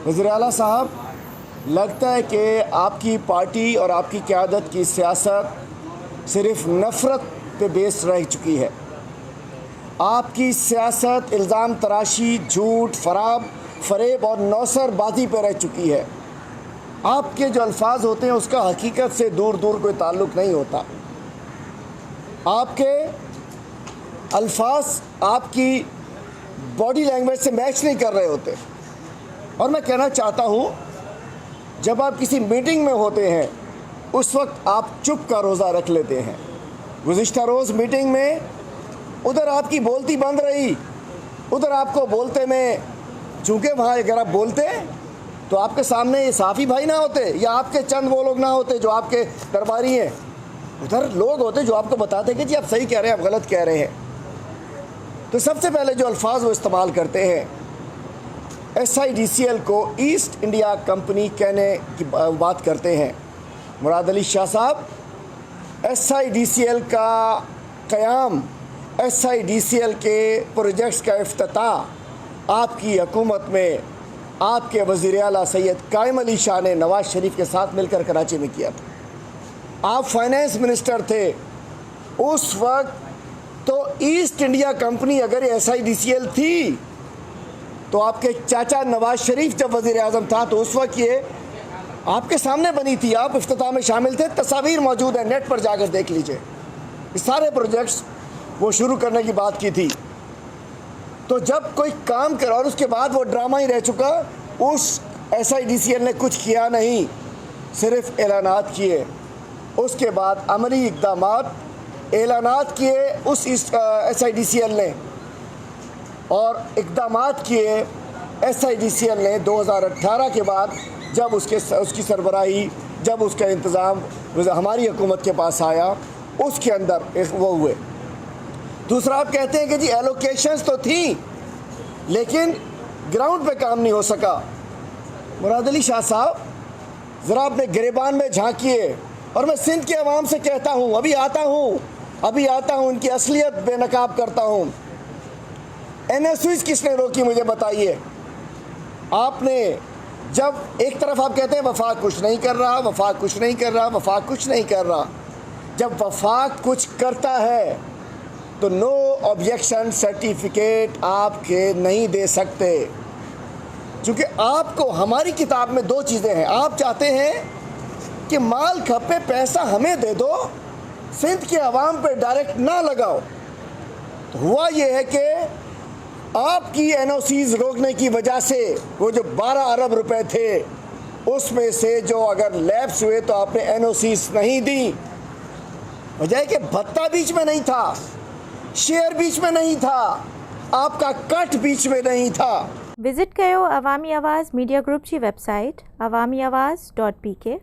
वज़ीर आला साहब, लगता है कि आपकी पार्टी और आपकी क़यादत की सियासत सिर्फ नफ़रत पे बेस रह चुकी है। आपकी सियासत इल्ज़ाम तराशी, झूठ, फ़रेब और नौसरबाजी पे रह चुकी है। आपके जो अल्फाज होते हैं उसका हकीकत से दूर दूर कोई ताल्लुक़ नहीं होता। आपके अल्फाज आपकी बॉडी लैंग्वेज से मैच नहीं कर रहे होते। और मैं कहना चाहता हूँ, जब आप किसी मीटिंग में होते हैं उस वक्त आप चुप का रोज़ा रख लेते हैं। गुज़िश्ता रोज़ मीटिंग में उधर आपकी बोलती बंद रही, उधर आपको बोलते में, चूँकि वहाँ अगर आप बोलते तो आपके सामने ये साफ़ी भाई ना होते या आपके चंद वो लोग ना होते जो आपके दरबारी हैं, उधर लोग होते जो आपको बताते कि जी आप सही कह रहे हैं, आप गलत कह रहे हैं। तो सबसे पहले जो अल्फाज वो इस्तेमाल करते हैं, SIDCL को ईस्ट इंडिया कंपनी कहने की बात करते हैं। मुराद अली शाह साहब, SIDCL का क़याम, SIDCL के प्रोजेक्ट्स का इफ्तिताह आपकी हुकूमत में आपके वज़ीर आला सैयद कायम अली शाह ने नवाज़ शरीफ के साथ मिलकर कराची में किया था। आप फाइनेंस मिनिस्टर थे उस वक्त। तो ईस्ट इंडिया कंपनी अगर SIDCL थी तो आपके चाचा नवाज़ शरीफ जब वज़ीर आज़म था तो उस वक्त ये आपके सामने बनी थी, आप इफ्तिताह में शामिल थे। तस्वीर मौजूद है, नेट पर जाकर देख लीजिए। सारे प्रोजेक्ट्स वो शुरू करने की बात की थी। तो जब कोई काम करा और उसके बाद वो ड्रामा ही रह चुका, उस SIDCL ने कुछ किया नहीं, सिर्फ ऐलानात किए। उसके बाद अमली इक़दामात, ऐलानात किए उस SIDCL ने और इक़दामात किए SIDCL ने 2018 के बाद, जब उसकी सरबराही, जब उसका इंतज़ाम हमारी हुकूमत के पास आया, उसके अंदर वो हुए। दूसरा, आप कहते हैं कि जी एलोकेशंस तो थी लेकिन ग्राउंड पे काम नहीं हो सका। मुराद अली शाह साहब, ज़रा अपने गिरेबान में झांकिए। और मैं सिंध के अवाम से कहता हूँ, अभी आता हूँ उनकी असलियत बेनकाब करता हूँ। NSUs किसने रोकी, मुझे बताइए। आपने जब एक तरफ आप कहते हैं वफाक कुछ नहीं कर रहा, वफाक कुछ नहीं कर रहा, वफाक कुछ नहीं कर रहा, जब वफाक कुछ करता है तो नो ऑब्जेक्शन सर्टिफिकेट आपके नहीं दे सकते। क्योंकि आपको हमारी किताब में दो चीज़ें हैं। आप चाहते हैं कि माल खपे, पैसा हमें दे दो, सिंध के अवाम पे डायरेक्ट ना लगाओ। तो हुआ ये है कि आपकी NOCs रोकने की वजह से वो जो 12 अरब रुपए थे उसमें से जो अगर लैप्स हुए तो आपने NOCs नहीं दी। वजह कि भत्ता बीच में नहीं था, शेयर बीच में नहीं था, आपका कट बीच में नहीं था। विजिट कयो अवामी आवाज़ मीडिया ग्रुप की वेबसाइट awamiawaz.pk।